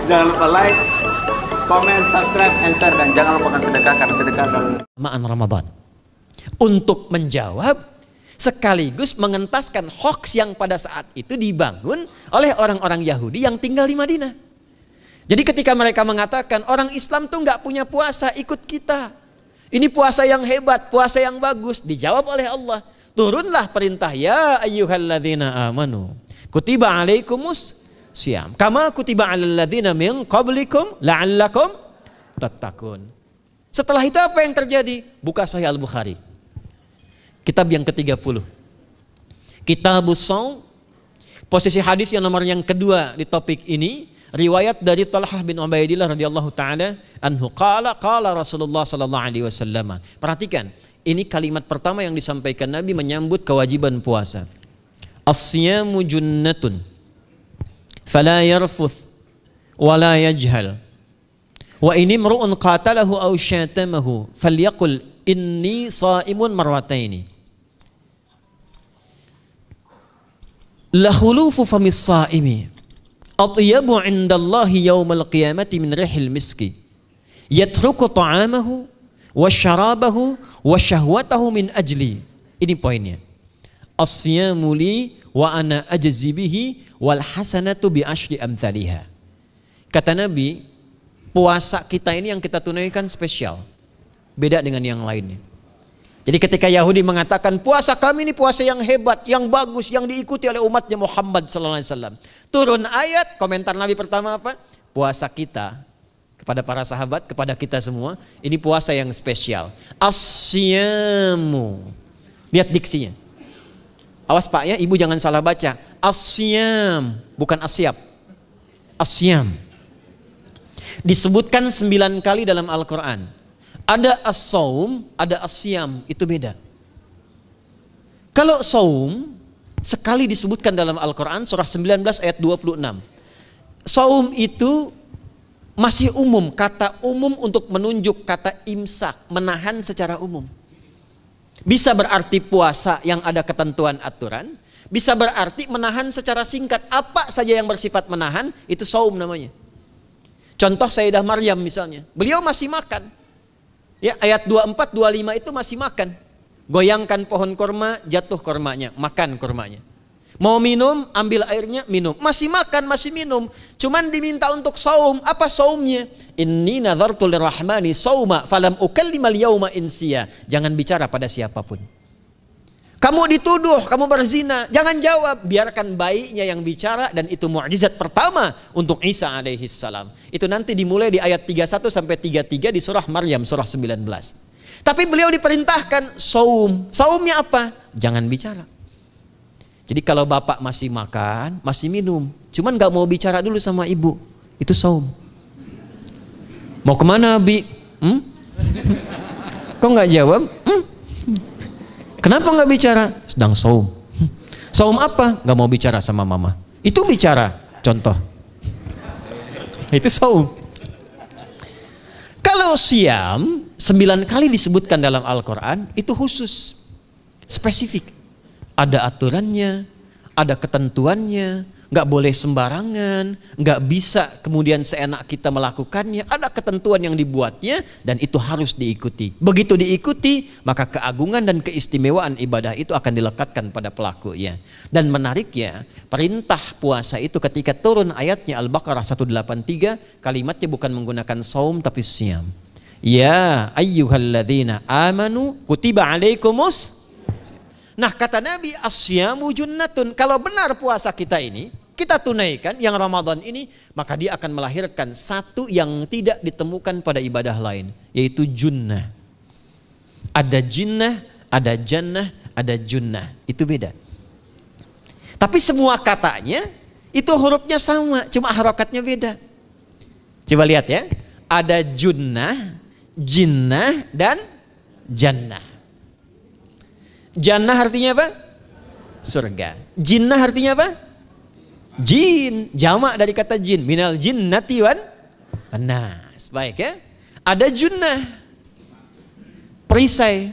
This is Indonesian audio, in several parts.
Jangan lupa like, comment, subscribe, and share, dan jangan lupakan sedekah karena sedekah adalah keutamaan Ramadan. Untuk menjawab sekaligus mengentaskan hoax yang pada saat itu dibangun oleh orang-orang Yahudi yang tinggal di Madinah. Jadi ketika mereka mengatakan orang Islam tuh nggak punya puasa, ikut kita. Ini puasa yang hebat, puasa yang bagus. Dijawab oleh Allah, turunlah perintah, ya ayyuhalladzina amanu kutiba alaikumus syiyam kama kutiba alal ladzina min qablikum la'allakum tattaqun. Setelah itu apa yang terjadi? Buka Sahih Al-Bukhari. Kitab yang ke-30. Kitabus Shaum. Posisi hadis yang nomor yang kedua di topik ini, riwayat dari Talhah bin Ubaidillah radhiyallahu taala anhu qala Rasulullah sallallahu alaihi wasallam. Perhatikan, ini kalimat pertama yang disampaikan Nabi menyambut kewajiban puasa. As-siyamu junnatun fala yarfuth wa la yajhal. Wa in imru'un qatalahu aw syatamahu falyaqul inni sha'imun marwataini. La khulufu famis sha'imi atyabu 'indallahi yaumal qiyamati min rihil miski yatruku ta'amahu wa syarabahu wa syahwatahu min ajli. Ini poinnya. As-siyamu li wa ana ajzi bihi wal hasanatu bi asyri amthaliha. Kata Nabi, puasa kita ini yang kita tunaikan spesial, beda dengan yang lainnya. Jadi ketika Yahudi mengatakan puasa kami ini puasa yang hebat, yang bagus, yang diikuti oleh umatnya Muhammad sallallahu alaihi wasallam. Turun ayat, komentar Nabi pertama apa? Puasa kita kepada para sahabat, kepada kita semua, ini puasa yang spesial. As-siyamu. Lihat diksinya. Awas Pak ya, Ibu jangan salah baca. As-siyam, bukan asyab. As-siyam. Disebutkan 9 kali dalam Al-Quran. Ada as-saum, ada as-siyam, itu beda. Kalau saum sekali disebutkan dalam Al-Quran, surah 19 ayat 26. Saum itu masih umum, kata umum untuk menunjuk kata imsak, menahan secara umum. Bisa berarti puasa yang ada ketentuan aturan, bisa berarti menahan secara singkat. Apa saja yang bersifat menahan, itu saum namanya. Contoh Sayyidah Maryam misalnya, beliau masih makan. Ya, ayat 24, 25 itu masih makan. Goyangkan pohon korma, jatuh kormanya, makan kormanya. Mau minum, ambil airnya, minum. Masih makan, masih minum. Cuman diminta untuk saum. Apa saumnya? Inni nadhartu lirrahmani sauma falam ukallimal yauma insiya. Jangan bicara pada siapapun. Kamu dituduh, kamu berzina, jangan jawab, biarkan bayinya yang bicara, dan itu mukjizat pertama untuk Isa alaihi salam. Itu nanti dimulai di ayat 31 sampai 33 di surah Maryam surah 19. Tapi beliau diperintahkan saum. Saumnya apa? Jangan bicara. Jadi kalau bapak masih makan, masih minum, cuman nggak mau bicara dulu sama ibu, itu saum. Mau kemana Bi? Kok nggak jawab? Kenapa nggak bicara? Sedang saum. Saum apa? Nggak mau bicara sama mama. Itu bicara. Contoh. Itu saum. Kalau siam 9 kali disebutkan dalam Al-Quran, itu khusus, spesifik. Ada aturannya, ada ketentuannya, nggak boleh sembarangan, nggak bisa kemudian seenak kita melakukannya. Ada ketentuan yang dibuatnya dan itu harus diikuti. Begitu diikuti, maka keagungan dan keistimewaan ibadah itu akan dilekatkan pada pelakunya. Dan menariknya, perintah puasa itu ketika turun ayatnya Al-Baqarah 183, kalimatnya bukan menggunakan saum tapi siyam. Ya ayyuhalladzina amanu kutiba alaikumus. Nah kata Nabi, as-siyamu junnatun. Kalau benar puasa kita ini kita tunaikan yang Ramadan ini, maka dia akan melahirkan satu yang tidak ditemukan pada ibadah lain, yaitu junnah. Ada jinnah, ada jannah, ada junnah. Itu beda. Tapi semua katanya itu hurufnya sama, cuma harokatnya beda. Coba lihat ya. Ada junnah, jinnah, dan jannah. Jannah artinya apa? Surga. Jinnah artinya apa? Jin. Jamak dari kata jin. Minal jinnati wan nas. Baik ya. Ada junnah, perisai.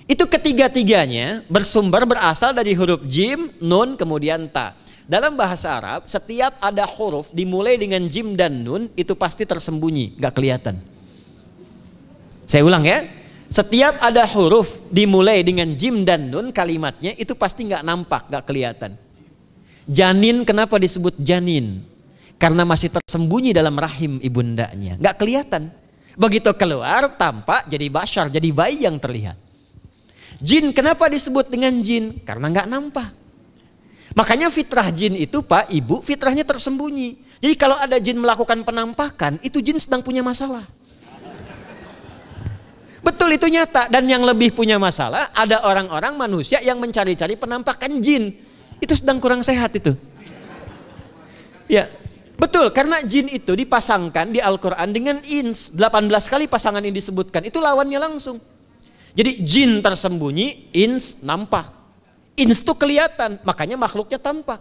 Itu ketiga-tiganya bersumber berasal dari huruf jim, nun, kemudian ta. dalam bahasa Arab setiap ada huruf dimulai dengan jim dan nun itu pasti tersembunyi, nggak kelihatan. Saya ulang ya, setiap ada huruf dimulai dengan jim dan nun kalimatnya itu pasti nggak nampak, nggak kelihatan. Janin kenapa disebut janin? Karena masih tersembunyi dalam rahim ibundanya, nggak kelihatan. Begitu keluar tampak jadi bashar, jadi bayi yang terlihat. Jin kenapa disebut dengan jin? Karena nggak nampak. Makanya fitrah jin itu Pak, Ibu, fitrahnya tersembunyi. Jadi kalau ada jin melakukan penampakan, itu jin sedang punya masalah. Betul, itu nyata. Dan yang lebih punya masalah, ada orang-orang manusia yang mencari-cari penampakan jin. Itu sedang kurang sehat itu. Ya, betul, karena jin itu dipasangkan di Al-Quran dengan ins. 18 kali pasangan ini disebutkan, itu lawannya langsung. Jadi jin tersembunyi, ins nampak. Ins itu kelihatan, makanya makhluknya tampak.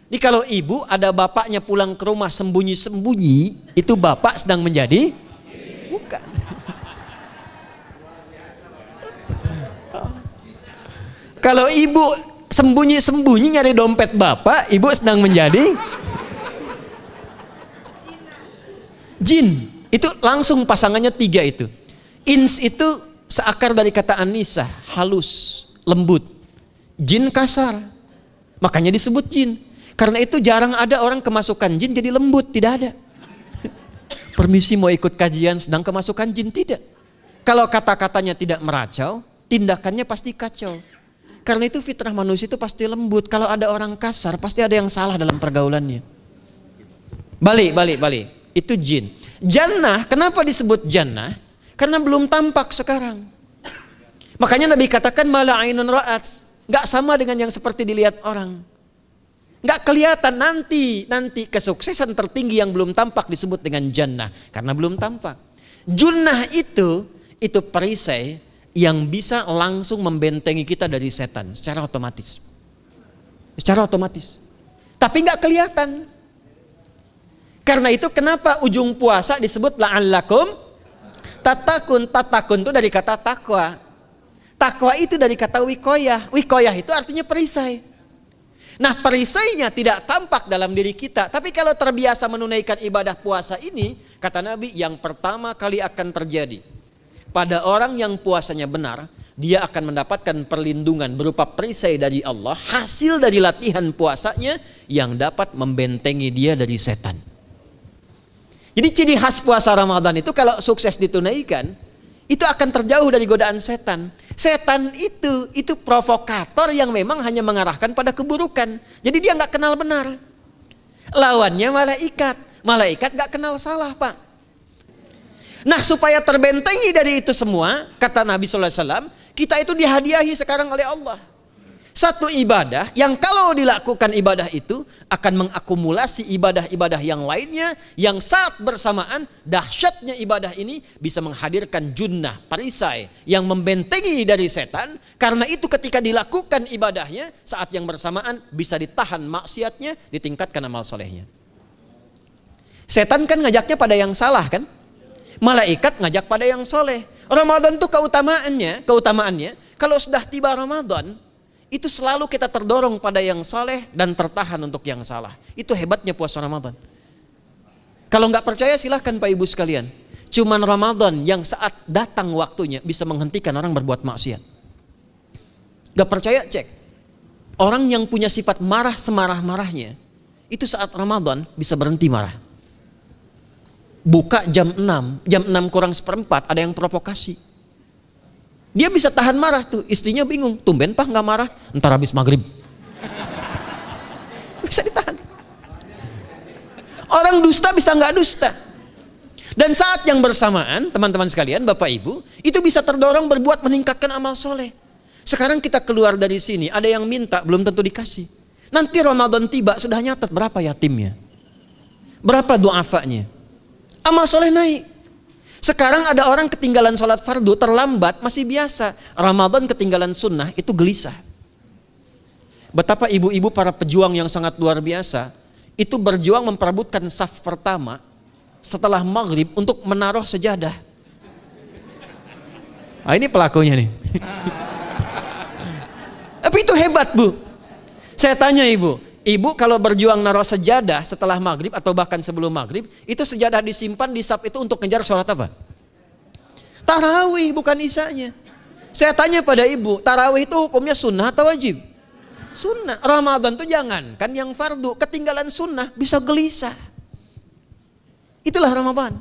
Jadi kalau ibu ada bapaknya pulang ke rumah sembunyi-sembunyi, itu bapak sedang menjadi? Bukan. Kalau ibu sembunyi-sembunyi nyari dompet bapak, ibu sedang menjadi? Jin. Itu langsung pasangannya 3 itu. Ins itu seakar dari kata anisa, halus, lembut. Jin kasar, makanya disebut jin. Karena itu jarang ada orang kemasukan jin jadi lembut, tidak ada. Permisi mau ikut kajian sedang kemasukan jin, tidak. Kalau kata-katanya tidak meracau, tindakannya pasti kacau. Karena itu fitrah manusia itu pasti lembut. Kalau ada orang kasar pasti ada yang salah dalam pergaulannya. Balik. Itu jin. Jannah, kenapa disebut jannah? Karena belum tampak sekarang. Makanya Nabi katakan mala ainun ra'at. Nggak sama dengan yang seperti dilihat orang. Nggak kelihatan, nanti kesuksesan tertinggi yang belum tampak disebut dengan jannah. Karena belum tampak. Junnah itu perisai yang bisa langsung membentengi kita dari setan secara otomatis. Tapi nggak kelihatan. Karena itu kenapa ujung puasa disebut la'allakum tatakun. Tatakun itu dari kata takwa. Takwa itu dari kata wikoyah. Wikoyah itu artinya perisai. Nah, perisainya tidak tampak dalam diri kita. Tapi kalau terbiasa menunaikan ibadah puasa ini, kata Nabi, yang pertama kali akan terjadi pada orang yang puasanya benar, dia akan mendapatkan perlindungan berupa perisai dari Allah, hasil dari latihan puasanya yang dapat membentengi dia dari setan. Jadi ciri khas puasa Ramadan itu kalau sukses ditunaikan, itu akan terjauh dari godaan setan. Setan itu provokator yang memang hanya mengarahkan pada keburukan. Jadi dia nggak kenal benar. Lawannya malaikat. Malaikat nggak kenal salah, Pak. Nah, supaya terbentengi dari itu semua, kata Nabi SAW, kita itu dihadiahi sekarang oleh Allah. Satu ibadah yang kalau dilakukan ibadah itu akan mengakumulasi ibadah-ibadah yang lainnya, yang saat bersamaan dahsyatnya ibadah ini bisa menghadirkan junnah, perisai yang membentengi dari setan. Karena itu ketika dilakukan ibadahnya, saat yang bersamaan bisa ditahan maksiatnya, ditingkatkan amal solehnya. Setan kan ngajaknya pada yang salah kan? Malaikat ngajak pada yang soleh. Ramadan tuh keutamaannya kalau sudah tiba Ramadan, itu selalu kita terdorong pada yang saleh dan tertahan untuk yang salah. Itu hebatnya puasa Ramadan. Kalau nggak percaya silahkan Pak Ibu sekalian. Cuman Ramadan yang saat datang waktunya bisa menghentikan orang berbuat maksiat. Nggak percaya cek. Orang yang punya sifat marah semarah-marahnya, itu saat Ramadan bisa berhenti marah. Buka jam 6 kurang seperempat ada yang provokasi. Dia bisa tahan marah tuh, istrinya bingung, tumben Pak nggak marah, entar habis maghrib. Bisa ditahan. Orang dusta bisa nggak dusta. Dan saat yang bersamaan, teman-teman sekalian, Bapak Ibu, itu bisa terdorong berbuat meningkatkan amal soleh. Sekarang kita keluar dari sini, ada yang minta, belum tentu dikasih. Nanti Ramadan tiba, sudah nyatet berapa yatimnya, berapa du'afanya. Amal soleh naik. Sekarang ada orang ketinggalan sholat fardu terlambat masih biasa. Ramadan ketinggalan sunnah itu gelisah. Betapa ibu-ibu para pejuang yang sangat luar biasa itu berjuang memperebutkan saf pertama setelah maghrib untuk menaruh sejadah. Nah, ini pelakunya nih. Tapi itu hebat Bu. Saya tanya ibu, Ibu kalau berjuang naruh sejadah setelah maghrib atau bahkan sebelum maghrib, itu sejadah disimpan di saf itu untuk ngejar sholat apa? Tarawih, bukan isanya. Saya tanya pada ibu, tarawih itu hukumnya sunnah atau wajib? Sunnah. Ramadan tuh jangan, kan yang fardu, ketinggalan sunnah bisa gelisah. Itulah Ramadan.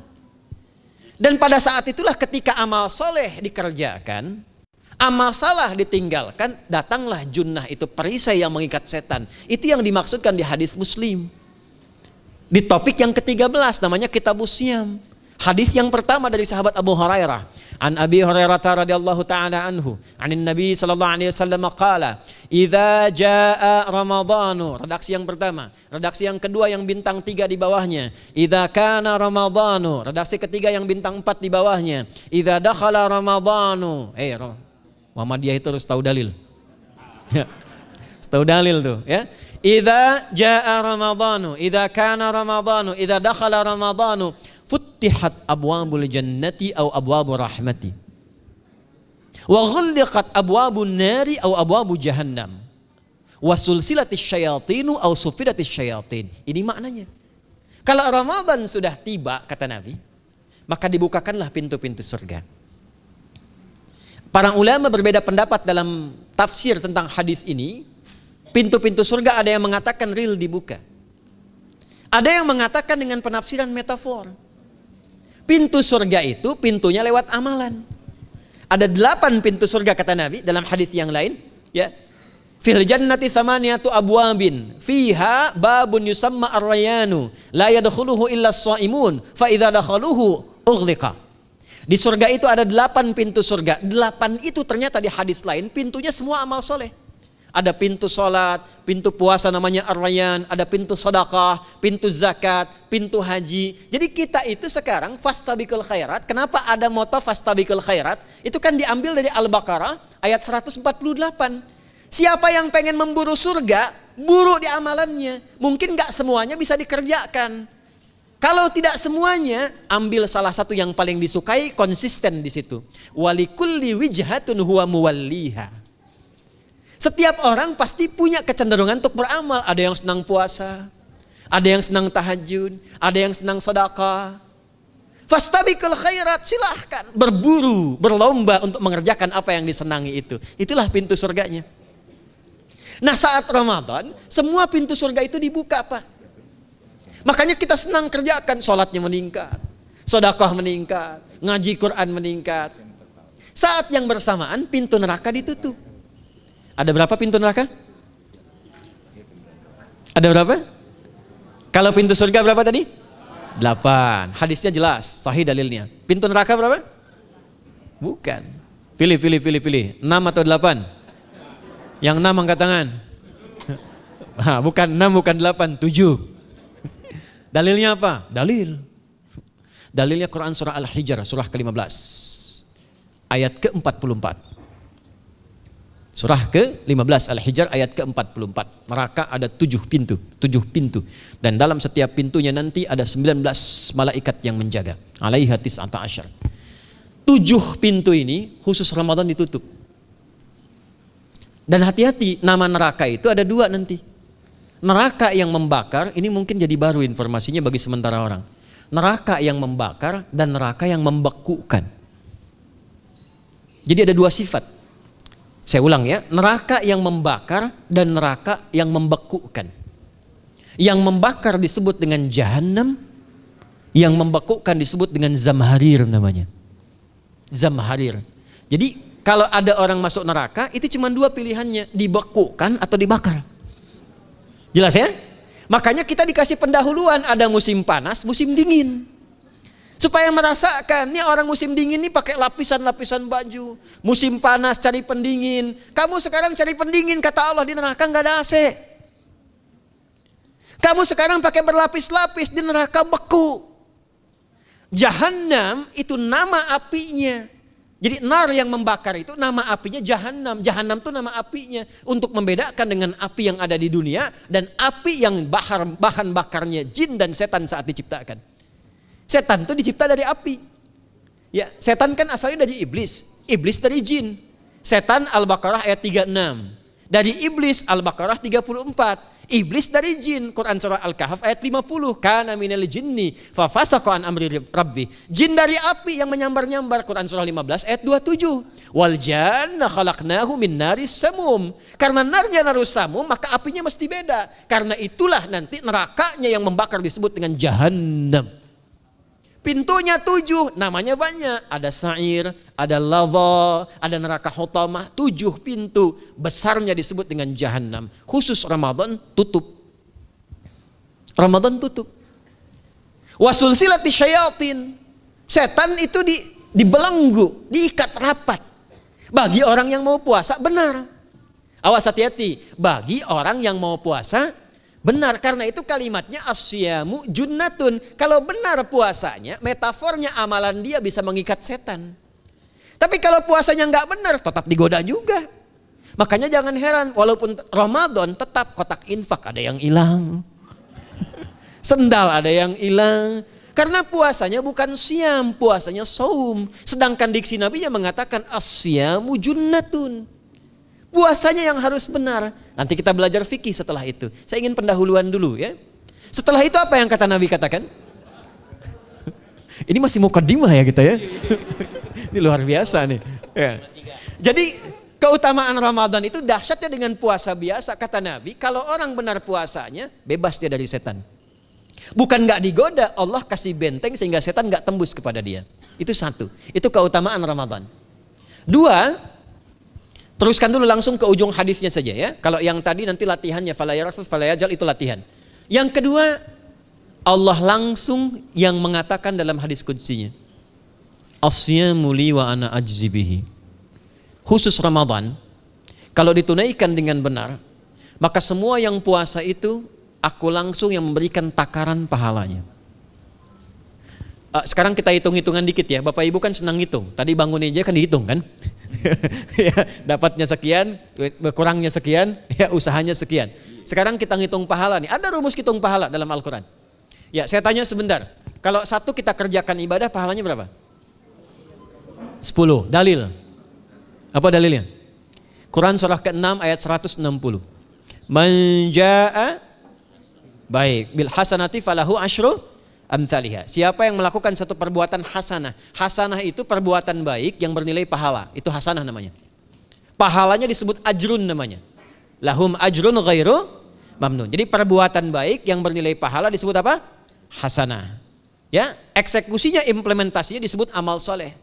Dan pada saat itulah ketika amal soleh dikerjakan, amal salah ditinggalkan, datanglah junnah, itu perisai yang mengikat setan. Itu yang dimaksudkan di hadis Muslim. Di topik yang ke-13 namanya Kitabus Syam. Hadis yang pertama dari sahabat Abu Hurairah. An Abi Hurairah radhiyallahu ta'ala anhu, anin Nabi sallallahu alaihi wasallam qala, "Idza jaa Ramadhanu." Redaksi yang pertama. Redaksi yang kedua yang bintang 3 di bawahnya. "Idza kana Ramadhanu." Redaksi ketiga yang bintang 4 di bawahnya. "Idza dakhala Ramadhanu." Muhammadiyah itu harus tahu dalil. Ya. Tahu dalil tuh, ya. Idza jaa Ramadhanu, idza kana Ramadhanu, idza dakhala Ramadhanu, futtihat abwabul jannati aw abwabur rahmati. Wa ghulliqat abwabun nari aw abwabu jahannam. Wa sulsilatis syayatinu aw sufidatis syayatin. Ini maknanya. Kalau Ramadan sudah tiba, kata Nabi, maka dibukakanlah pintu-pintu surga. Para ulama berbeda pendapat dalam tafsir tentang hadis ini. Pintu-pintu surga ada yang mengatakan real dibuka. Ada yang mengatakan dengan penafsiran metafor. Pintu surga itu pintunya lewat amalan. Ada 8 pintu surga kata Nabi dalam hadis yang lain, ya. Fil jannati thamaniyatu abwabin fiha babun yusamma ar-rayanu la yadkhuluhu illa as-shaimun fa idza dakhaluhu ughliqa. Di surga itu ada 8 pintu surga. 8 itu ternyata di hadis lain pintunya semua amal soleh. Ada pintu sholat, pintu puasa namanya ar-rayyan, ada pintu sedekah, pintu zakat, pintu haji. Jadi kita itu sekarang fastabiqul khairat. Kenapa ada moto fastabiqul khairat? Itu kan diambil dari Al-Baqarah ayat 148. Siapa yang pengen memburu surga, buru di amalannya. Mungkin gak semuanya bisa dikerjakan. Kalau tidak semuanya, ambil salah satu yang paling disukai, konsisten di situ. Walikulli wijhatun huwa muwalliha. Setiap orang pasti punya kecenderungan untuk beramal. Ada yang senang puasa, ada yang senang tahajud, ada yang senang sedekah. Fastabiqul khairat, silahkan berburu, berlomba untuk mengerjakan apa yang disenangi itu. Itulah pintu surganya. Nah, saat Ramadan, semua pintu surga itu dibuka, Pak. Makanya kita senang kerjakan, sholatnya meningkat, sedekah meningkat, ngaji Quran meningkat. Saat yang bersamaan pintu neraka ditutup. Ada berapa pintu neraka? Ada berapa? Kalau pintu surga berapa tadi? 8. Hadisnya jelas, sahih dalilnya. Pintu neraka berapa? Bukan. Pilih. 6 atau 8? Yang 6 angkat tangan. Bukan 6, bukan 8, 7. Dalilnya apa? Dalilnya Quran surah Al-Hijr, surah ke-15. Ayat ke-44. Surah ke-15 Al-Hijr ayat ke-44. Neraka ada 7 pintu. Dan dalam setiap pintunya nanti ada 19 malaikat yang menjaga. Alaiha tis'ata asyar. 7 pintu ini khusus Ramadan ditutup. Dan hati-hati, nama neraka itu ada 2 nanti. Neraka yang membakar, ini mungkin jadi baru informasinya bagi sementara orang. Neraka yang membakar dan neraka yang membekukan. Jadi ada 2 sifat. Saya ulang ya, neraka yang membakar dan neraka yang membekukan. Yang membakar disebut dengan Jahannam, yang membekukan disebut dengan Zamharir namanya. Zamharir. Jadi kalau ada orang masuk neraka, itu cuma 2 pilihannya, dibekukan atau dibakar. Jelas ya? Makanya kita dikasih pendahuluan, ada musim panas, musim dingin. Supaya merasakan, nih orang musim dingin nih pakai lapisan-lapisan baju. Musim panas cari pendingin. Kamu sekarang cari pendingin, kata Allah, di neraka nggak ada AC. Kamu sekarang pakai berlapis-lapis, di neraka beku. Jahannam itu nama apinya. Jadi nar yang membakar itu nama apinya Jahannam. Jahannam itu nama apinya. Untuk membedakan dengan api yang ada di dunia dan api yang bahan bakarnya jin dan setan saat diciptakan. Setan itu dicipta dari api. Ya, setan kan asalnya dari iblis. Iblis dari jin. Setan Al-Baqarah ayat 36. dari iblis, Al-Baqarah 34. Iblis dari jin, Quran surah Al-Kahf ayat 50. Kana minal jinni fafasaqa an amri rabbi. Jin dari api yang menyambar-nyambar, Quran surah 15 ayat 27. Wal janna khalaqnahu min naris samum. Karena narnya narus samum, maka apinya mesti beda. Karena itulah nanti nerakanya yang membakar disebut dengan jahannam. Pintunya 7, namanya banyak. Ada sa'ir, ada lava, ada neraka hutamah. 7 pintu, besarnya disebut dengan jahannam. Khusus Ramadan tutup. Ramadan tutup. Wasulsilati syayatin. Setan itu dibelenggu, diikat rapat. Bagi orang yang mau puasa benar. Awas hati-hati. Bagi orang yang mau puasa benar, karena itu kalimatnya asyamu junnatun. Kalau benar puasanya, metafornya amalan dia bisa mengikat setan. Tapi kalau puasanya nggak benar, tetap digoda juga. Makanya jangan heran, walaupun Ramadan tetap kotak infak ada yang hilang. Sendal ada yang hilang. Karena puasanya bukan siam, puasanya saum. Sedangkan diksi Nabi yang mengatakan asyamu junnatun. Puasanya yang harus benar. Nanti kita belajar fikih setelah itu. Saya ingin pendahuluan dulu ya. Setelah itu apa yang kata Nabi katakan? Ini masih mukadimah ya kita ya. Ini luar biasa nih. Ya. Jadi keutamaan Ramadan itu dahsyatnya dengan puasa biasa. Kata Nabi, kalau orang benar puasanya, bebas dia dari setan. Bukan nggak digoda, Allah kasih benteng sehingga setan nggak tembus kepada dia. Itu satu. Itu keutamaan Ramadan. 2, teruskan dulu langsung ke ujung hadisnya saja ya. Kalau yang tadi nanti latihannya fala yarfus fala yajal, itu latihan. Yang kedua, Allah langsung yang mengatakan dalam hadis qudsinya, asyamu li wa ana ajzi bihi. Khusus Ramadan, kalau ditunaikan dengan benar, maka semua yang puasa itu aku langsung yang memberikan takaran pahalanya. Sekarang kita hitung-hitungan dikit ya. Bapak Ibu kan senang hitung. Tadi bangun aja kan dihitung kan. Ya, dapatnya sekian, kurangnya sekian, ya usahanya sekian. Sekarang kita ngitung pahala nih. Ada rumus hitung pahala dalam Al-Quran. Ya, saya tanya sebentar. Kalau satu kita kerjakan ibadah, pahalanya berapa? 10. Dalil. Apa dalilnya? Quran surah ke-6 ayat 160. Man jaa baik bil hasanati falahu asyru amthaliha. Siapa yang melakukan satu perbuatan hasanah. Hasanah itu perbuatan baik yang bernilai pahala. Itu hasanah namanya. Pahalanya disebut ajrun namanya. Lahum ajrun ghairu mamnun. Jadi perbuatan baik yang bernilai pahala disebut apa? Hasanah. Ya, eksekusinya, implementasinya disebut amal soleh.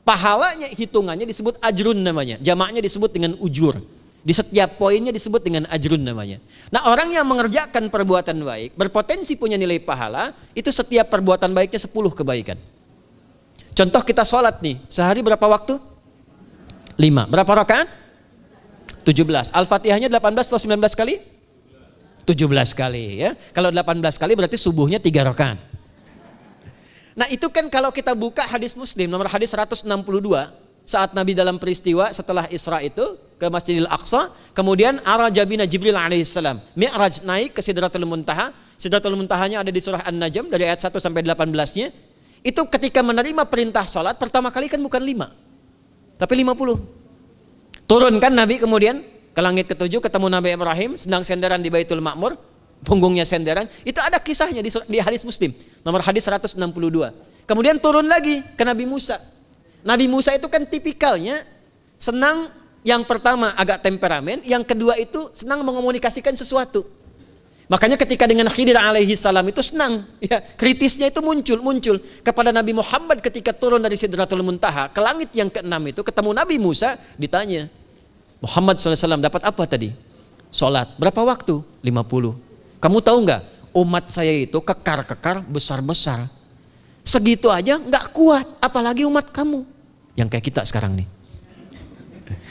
Pahalanya, hitungannya disebut ajrun namanya. Jamaknya disebut dengan ujur. Di setiap poinnya disebut dengan ajrun namanya. Nah, orang yang mengerjakan perbuatan baik berpotensi punya nilai pahala, itu setiap perbuatan baiknya 10 kebaikan. Contoh kita sholat nih, sehari berapa waktu? 5. Berapa rakaat? 17. Al-Fatihahnya 18 atau 19 kali? 17 kali ya. Kalau 18 kali berarti subuhnya 3 rakaat. Nah, itu kan kalau kita buka hadis Muslim nomor hadis 162, saat Nabi dalam peristiwa setelah Isra itu ke Masjidil Aqsa, kemudian araja bina Jibril alaihissalam, Mi'raj naik ke Sidratul Muntaha. Sidratul Muntahanya ada di surah An-Najm dari ayat 1 sampai 18-nya. Itu ketika menerima perintah salat pertama kali kan bukan 5, tapi 50. Turun kan Nabi kemudian ke langit ke-7, ketemu Nabi Ibrahim sedang senderan di Baitul Ma'mur, punggungnya senderan. Itu ada kisahnya di hadis Muslim nomor hadis 162. Kemudian turun lagi ke Nabi Musa. Nabi Musa itu kan tipikalnya senang, yang pertama agak temperamen, yang kedua itu senang mengomunikasikan sesuatu. Makanya ketika dengan Khidir alaihi salam itu senang, ya, kritisnya itu muncul kepada Nabi Muhammad ketika turun dari Sidratul Muntaha ke langit yang ke-6 itu ketemu Nabi Musa, ditanya, Muhammad SAW dapat apa tadi? Sholat. Berapa waktu? 50. Kamu tahu nggak? Umat saya itu kekar-kekar besar-besar. Segitu aja nggak kuat, apalagi umat kamu yang kayak kita sekarang nih.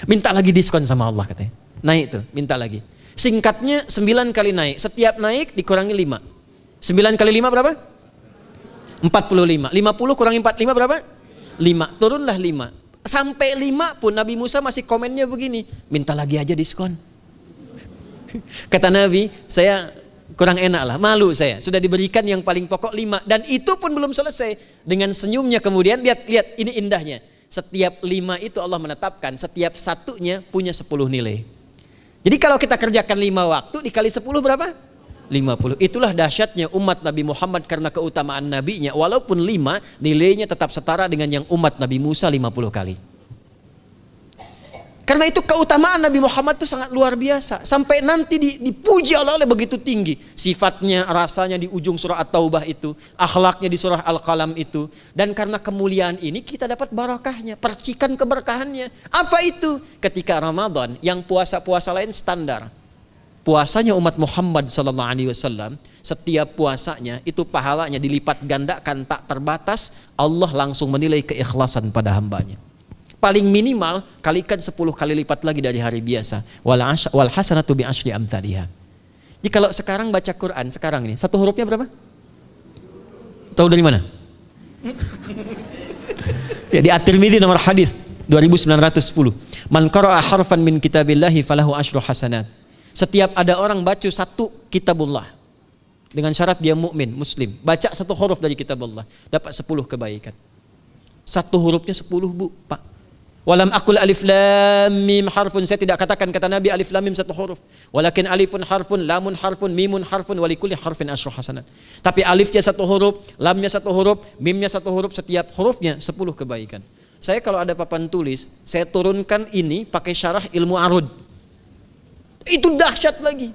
Minta lagi diskon sama Allah katanya. Naik tuh, minta lagi. Singkatnya 9 kali naik. Setiap naik dikurangi 5. 9 kali 5 berapa? 45. 50 kurangi 45 berapa? 5. Turunlah 5. Sampai 5 pun Nabi Musa masih komennya begini, minta lagi aja diskon. Kata Nabi, saya kurang enak lah, malu saya. Sudah diberikan yang paling pokok 5. Dan itu pun belum selesai. Dengan senyumnya kemudian, lihat ini indahnya. Setiap 5 itu Allah menetapkan, setiap satunya punya 10 nilai. Jadi kalau kita kerjakan 5 waktu dikali 10 berapa? 50. Itulah dahsyatnya umat Nabi Muhammad karena keutamaan nabinya. Walaupun 5, nilainya tetap setara dengan yang umat Nabi Musa 50 kali. Karena itu keutamaan Nabi Muhammad itu sangat luar biasa. Sampai nanti dipuji Allah oleh begitu tinggi. Sifatnya, rasanya di ujung surah At-Taubah itu. Akhlaknya di surah Al-Qalam itu. Dan karena kemuliaan ini kita dapat barakahnya. Percikan keberkahannya. Apa itu? Ketika Ramadan yang puasa-puasa lain standar. Puasanya umat Muhammad SAW, setiap puasanya itu pahalanya dilipat gandakan tak terbatas. Allah langsung menilai keikhlasan pada hambanya. Paling minimal kalikan 10 kali lipat lagi dari hari biasa. Wal hasanatu bi asyri amthaliha. Jadi kalau sekarang baca Quran sekarang ini, satu hurufnya berapa? Tahu dari mana? Ya, di At-Tirmidzi nomor hadis 2910. Man qara'a harfan min kitabillahi falahu asyru hasanat. Setiap ada orang baca satu kitabullah dengan syarat dia mukmin, muslim, baca satu huruf dari kitabullah, dapat 10 kebaikan. Satu hurufnya 10, Bu, Pak. Walam aqul alif lam mim harfun, saya tidak katakan kata Nabi alif lam mim satu huruf. Walakin alifun harfun, lamun harfun, mimun harfun, walikulli harfin asyru hasanat. Tapi alifnya satu huruf, lamnya satu huruf, mimnya satu huruf, setiap hurufnya 10 kebaikan. Saya kalau ada papan tulis, saya turunkan ini pakai syarah ilmu arud. Itu dahsyat lagi.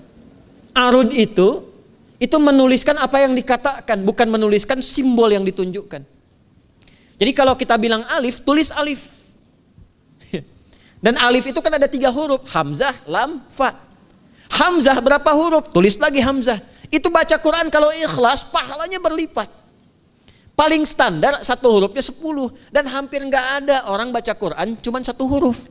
Arud itu menuliskan apa yang dikatakan, bukan menuliskan simbol yang ditunjukkan. Jadi kalau kita bilang alif, tulis alif. Dan alif itu kan ada 3 huruf, hamzah, lam, fa. Hamzah berapa huruf? Tulis lagi hamzah. Itu baca Quran kalau ikhlas, pahalanya berlipat. Paling standar satu hurufnya 10. Dan hampir nggak ada orang baca Quran cuman satu huruf.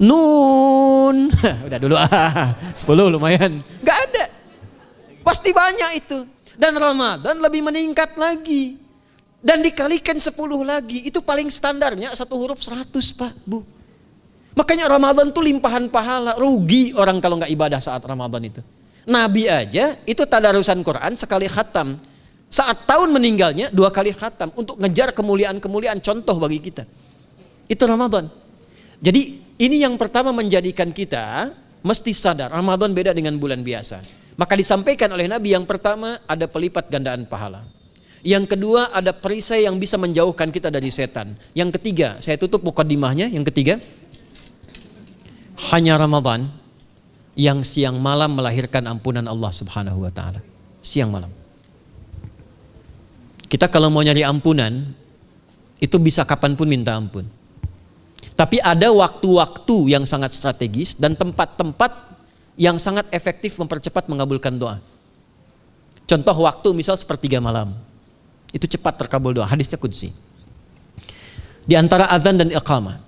Nun. Udah dulu 10 lumayan. Nggak ada. Pasti banyak itu. Dan Ramadan lebih meningkat lagi. Dan dikalikan 10 lagi, itu paling standarnya satu huruf 100, Pak, Bu. Makanya Ramadan itu limpahan pahala. Rugi orang kalau nggak ibadah saat Ramadan itu. Nabi aja itu tadarusan Quran sekali khatam. Saat tahun meninggalnya 2 kali khatam untuk ngejar kemuliaan-kemuliaan, contoh bagi kita. Itu Ramadan. Jadi ini yang pertama menjadikan kita mesti sadar Ramadan beda dengan bulan biasa. Maka disampaikan oleh Nabi yang pertama ada pelipat gandaan pahala. Yang kedua ada perisai yang bisa menjauhkan kita dari setan. Yang ketiga, saya tutup mukadimahnya. Yang ketiga, hanya Ramadan yang siang malam melahirkan ampunan Allah Subhanahu wa taala. Siang malam. Kita kalau mau nyari ampunan itu bisa kapanpun minta ampun. Tapi ada waktu-waktu yang sangat strategis dan tempat-tempat yang sangat efektif mempercepat mengabulkan doa. Contoh waktu misal sepertiga malam. Itu cepat terkabul doa, hadisnya qudsi. Di antara azan dan iqamah.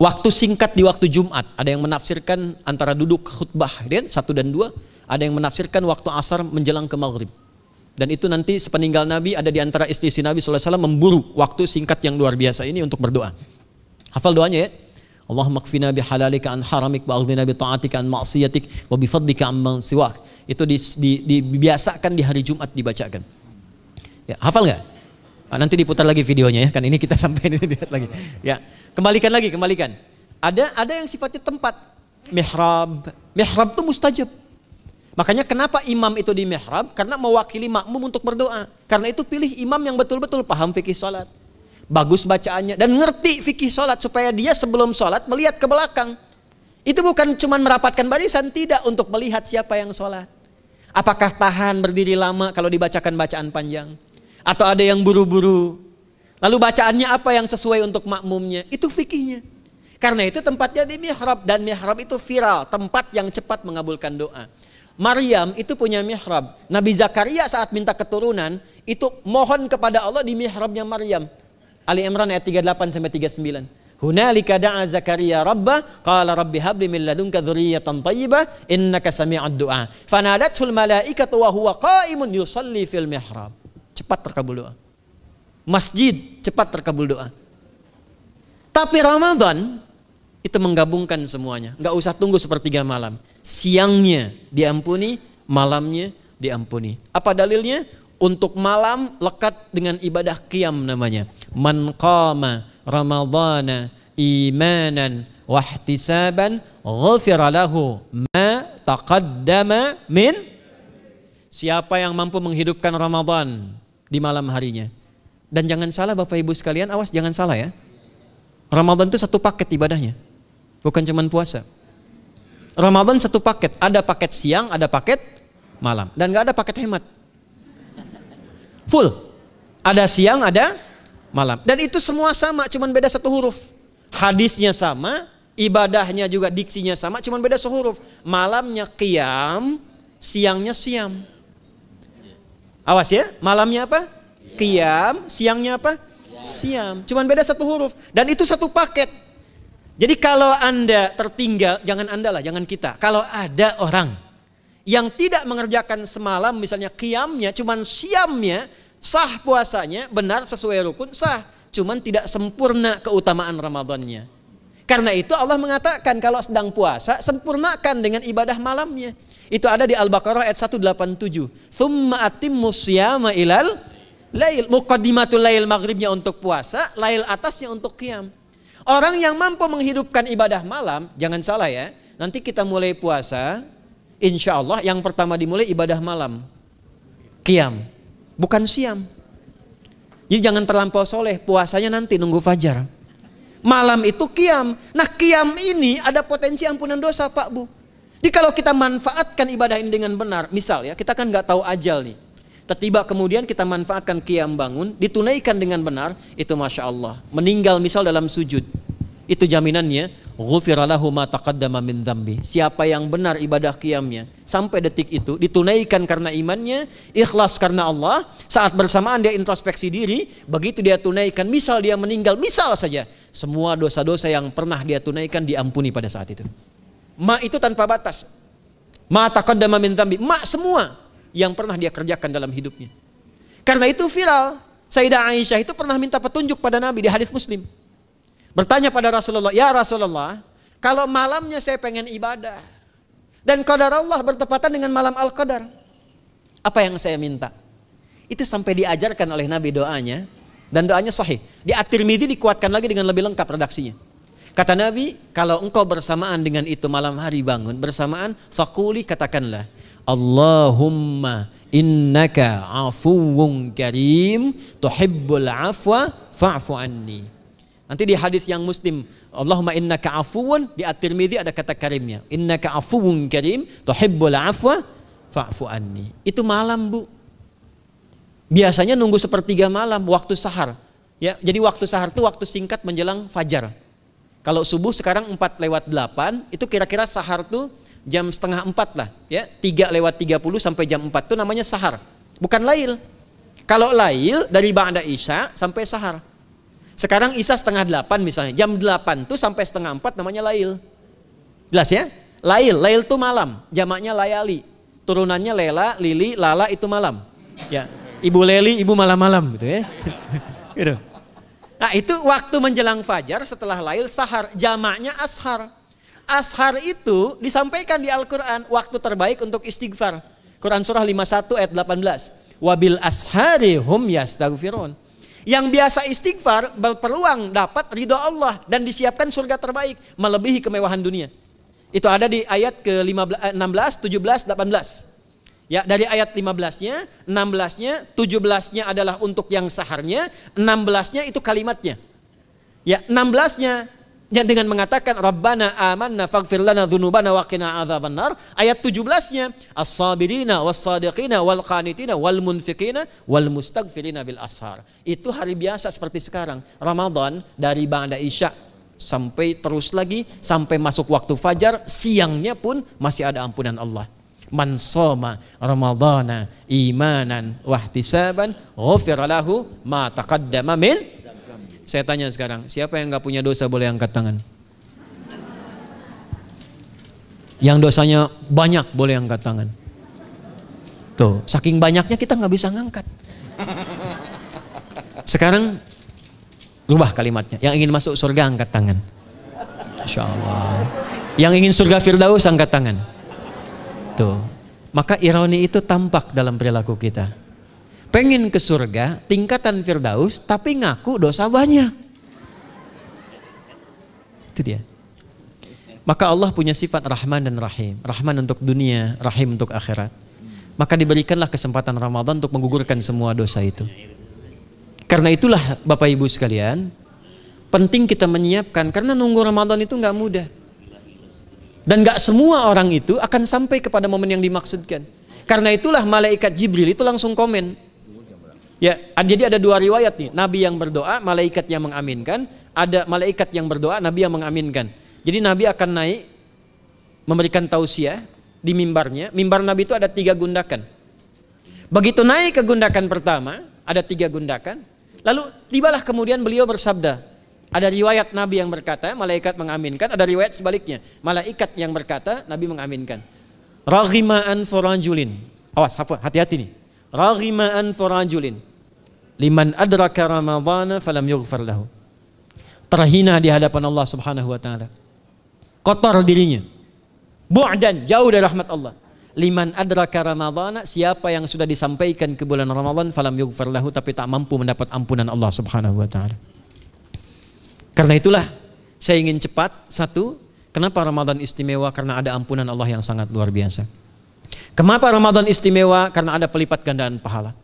Waktu singkat di waktu Jumat, ada yang menafsirkan antara duduk khutbah 1 dan 2, ada yang menafsirkan waktu asar menjelang ke maghrib. Dan itu nanti sepeninggal Nabi ada di antara istri Nabi SAW memburu waktu singkat yang luar biasa ini untuk berdoa. Hafal doanya ya. Allahumma kfina bihalalika an haramik wa aghdina bi ta'atika an ma'siyatik wa bi fadlika amman siwak. Itu dibiasakan di hari Jumat dibacakan. Ya, hafal nggak? Nah, nanti diputar lagi videonya ya, kan ini kita sampai ini lihat lagi. Ya, kembalikan. Ada yang sifatnya tempat. Mihrab itu mustajab. Makanya kenapa imam itu di mihrab? Karena mewakili makmum untuk berdoa. Karena itu pilih imam yang betul-betul paham fikih salat, bagus bacaannya dan ngerti fikih salat supaya dia sebelum salat melihat ke belakang. Itu bukan cuma merapatkan barisan, tidak, untuk melihat siapa yang salat. Apakah tahan berdiri lama kalau dibacakan bacaan panjang? Atau ada yang buru-buru. Lalu bacaannya apa yang sesuai untuk makmumnya? Itu fikihnya. Karena itu tempatnya di mihrab. Dan mihrab itu viral, tempat yang cepat mengabulkan doa. Maryam itu punya mihrab. Nabi Zakaria saat minta keturunan, itu mohon kepada Allah di mihrabnya Maryam. Ali Imran ayat 38-39. Hunalika da'a Zakaria rabbah qala rabbi habli min ladunka dzurriyyatan thayyibah innaka sami'ud du'a. Fanadatul malaikatu wa huwa qa'imun yusalli fil mihrab. Cepat terkabul doa. Masjid cepat terkabul doa. Tapi Ramadan itu menggabungkan semuanya. Enggak usah tunggu sepertiga malam. Siangnya diampuni, malamnya diampuni. Apa dalilnya? Untuk malam lekat dengan ibadah qiyam namanya. Man qama ramadhana imanan wahtisaban ghufira lahu ma taqaddama min. Siapa yang mampu menghidupkan Ramadan di malam harinya. Dan jangan salah Bapak Ibu sekalian, awas jangan salah ya. Ramadan itu satu paket ibadahnya. Bukan cuma puasa. Ramadan satu paket, ada paket siang, ada paket malam. Dan gak ada paket hemat. Full. Ada siang, ada malam. Dan itu semua sama, cuma beda satu huruf. Hadisnya sama, ibadahnya juga diksinya sama, cuma beda sehuruf. Malamnya qiyam, siangnya siam. Awas ya, malamnya apa? Qiyam, siangnya apa? Siam. Cuma beda satu huruf. Dan itu satu paket. Jadi kalau Anda tertinggal, jangan Anda lah, jangan kita. Kalau ada orang yang tidak mengerjakan semalam, misalnya qiyamnya, cuman siamnya, sah puasanya, benar sesuai rukun, sah. Cuman tidak sempurna keutamaan Ramadannya. Karena itu Allah mengatakan kalau sedang puasa, sempurnakan dengan ibadah malamnya. Itu ada di Al-Baqarah ayat 187. Tsumma atimmus siyama ilal lail. Muqaddimatul lail, maghribnya untuk puasa, lail atasnya untuk qiyam. Orang yang mampu menghidupkan ibadah malam, jangan salah ya, nanti kita mulai puasa, insya Allah yang pertama dimulai ibadah malam, qiyam, bukan siam. Jadi jangan terlampau soleh, puasanya nanti nunggu fajar. Malam itu qiyam. Nah qiyam ini ada potensi ampunan dosa Pak Bu. Jadi kalau kita manfaatkan ibadah ini dengan benar, misal ya, kita kan nggak tahu ajal nih. Tiba kemudian kita manfaatkan qiyam bangun, ditunaikan dengan benar, itu Masya Allah. Meninggal misal dalam sujud, itu jaminannya, ghufira lahu ma taqaddama min dzambi. Siapa yang benar ibadah qiyamnya, sampai detik itu, ditunaikan karena imannya, ikhlas karena Allah, saat bersamaan dia introspeksi diri, begitu dia tunaikan, misal dia meninggal, misal saja, semua dosa-dosa yang pernah dia tunaikan diampuni pada saat itu. Ma itu tanpa batas. Ma taqaddama min dzambi, ma semua yang pernah dia kerjakan dalam hidupnya. Karena itu viral. Sayyidah Aisyah itu pernah minta petunjuk pada Nabi di hadis Muslim. Bertanya pada Rasulullah, ya Rasulullah, kalau malamnya saya pengen ibadah dan qadar Allah bertepatan dengan malam Al-Qadar, apa yang saya minta? Itu sampai diajarkan oleh Nabi doanya, dan doanya sahih. Di At-Tirmidzi dikuatkan lagi dengan lebih lengkap redaksinya. Kata Nabi, kalau engkau bersamaan dengan itu malam hari bangun, bersamaan, faquli, katakanlah, Allahumma innaka afuwun karim tuhibbul afwa fa'fu anni. Nanti di hadis yang Muslim, Allahumma innaka afuwun, di At-Tirmidzi ada kata karimnya, innaka afuwun karim tuhibbul afwa fa'fu anni. Itu malam Bu. Biasanya nunggu sepertiga malam, waktu sahar ya. Jadi waktu sahar itu waktu singkat menjelang fajar. Kalau subuh sekarang 4:08, itu kira-kira sahar tuh jam setengah 4 lah ya, 3:30 sampai jam 4 itu namanya sahar, bukan lail. Kalau lail dari ba'da isya sampai sahar. Sekarang isya setengah 8 misalnya, jam 8 tuh sampai setengah 4 namanya lail. Jelas ya? Lail tuh malam, jamaknya layali, turunannya lela, lili, lala, itu malam ya. Ibu leli, ibu malam-malam gitu ya. Gitu. Nah itu waktu menjelang fajar setelah lail, sahar, jamaknya ashar. Ashar itu disampaikan di Al-Quran, waktu terbaik untuk istighfar. Quran surah 51 ayat 18. Wabil ashari hum yastaghfirun. Yang biasa istighfar berpeluang dapat ridho Allah dan disiapkan surga terbaik, melebihi kemewahan dunia. Itu ada di ayat ke-16, 17, 18. Ya, dari ayat 15-nya, 16-nya, 17-nya adalah untuk yang saharnya, 16-nya itu kalimatnya. Ya, 16-nya yang dengan mengatakan Rabbana amanna faghfir lana dzunubana wa qina adzabannar. Ayat 17-nya as-sabirina was-sadiqina wal qanitina wal munfiqina wal mustaghfirina bil ashar. Itu hari biasa seperti sekarang. Ramadan dari ba'da isya sampai terus lagi sampai masuk waktu fajar, siangnya pun masih ada ampunan Allah. Man shoma ramadhana imanan wahtisaban ghufira lahu ma taqaddama min. Saya tanya sekarang, siapa yang enggak punya dosa boleh angkat tangan? Yang dosanya banyak boleh angkat tangan. Tuh, saking banyaknya kita nggak bisa ngangkat. Sekarang rubah kalimatnya. Yang ingin masuk surga angkat tangan. Insya Allah. Yang ingin surga Firdaus angkat tangan. Tuh. Maka ironi itu tampak dalam perilaku kita. Pengen ke surga, tingkatan Firdaus, tapi ngaku dosa banyak. Itu dia. Maka Allah punya sifat Rahman dan Rahim. Rahman untuk dunia, Rahim untuk akhirat. Maka diberikanlah kesempatan Ramadan untuk menggugurkan semua dosa itu. Karena itulah Bapak Ibu sekalian, penting kita menyiapkan, karena nunggu Ramadan itu nggak mudah. Dan nggak semua orang itu akan sampai kepada momen yang dimaksudkan. Karena itulah malaikat Jibril itu langsung komen. Ya, jadi ada dua riwayat nih, Nabi yang berdoa, malaikat yang mengaminkan, ada malaikat yang berdoa, Nabi yang mengaminkan. Jadi Nabi akan naik memberikan tausiah di mimbarnya. Mimbar Nabi itu ada 3 gundakan. Begitu naik ke gundakan pertama, ada 3 gundakan. Lalu tibalah kemudian beliau bersabda. Ada riwayat Nabi yang berkata, malaikat mengaminkan. Ada riwayat sebaliknya, malaikat yang berkata, Nabi mengaminkan. Raghima'an forajulin. Awas, hati-hati nih. Raghima'an forajulin. Liman adraka Ramadhana falam yughfar lahu. Terhina di hadapan Allah Subhanahu wa taala. Kotor dirinya. Bu'dan, jauh dari rahmat Allah. Liman adraka Ramadhana, siapa yang sudah disampaikan ke bulan Ramadan falam yughfar lahu, tapi tak mampu mendapat ampunan Allah Subhanahu wa taala. Karena itulah saya ingin cepat. Satu, kenapa Ramadan istimewa? Karena ada ampunan Allah yang sangat luar biasa. Kenapa Ramadan istimewa? Karena ada pelipat gandaan pahala.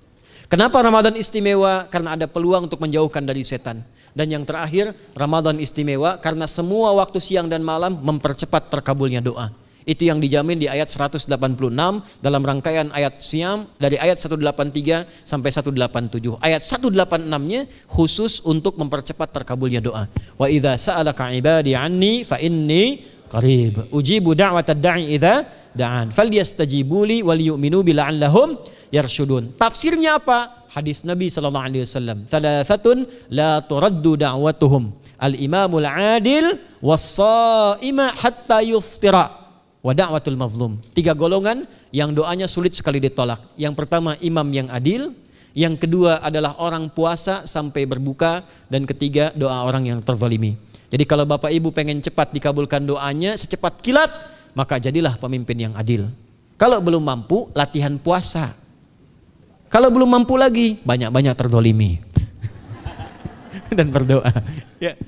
Kenapa Ramadan istimewa? Karena ada peluang untuk menjauhkan dari setan. Dan yang terakhir, Ramadan istimewa karena semua waktu siang dan malam mempercepat terkabulnya doa. Itu yang dijamin di ayat 186 dalam rangkaian ayat Siyam dari ayat 183 sampai 187. Ayat 186-nya khusus untuk mempercepat terkabulnya doa. Wa idza sa'alaka 'ibadi 'anni fa inni qarib ujibu da'watad da'i idza da'an falyastajibu li wal yu'minu bi la'allahum yarshudun. Tafsirnya apa? Hadis Nabi sallallahu alaihi wasallam, "Thalathatun la turaddu da'watuhum al-imamul 'adil was-sha'ima hatta yuftira." Wa da'watul mazlum. 3 golongan yang doanya sulit sekali ditolak. Yang pertama imam yang adil, yang kedua adalah orang puasa sampai berbuka, dan ketiga doa orang yang terzalimi. Jadi kalau Bapak Ibu pengen cepat dikabulkan doanya secepat kilat, maka jadilah pemimpin yang adil. Kalau belum mampu, latihan puasa. Kalau belum mampu lagi, banyak-banyak terzalimi dan berdoa. Ya.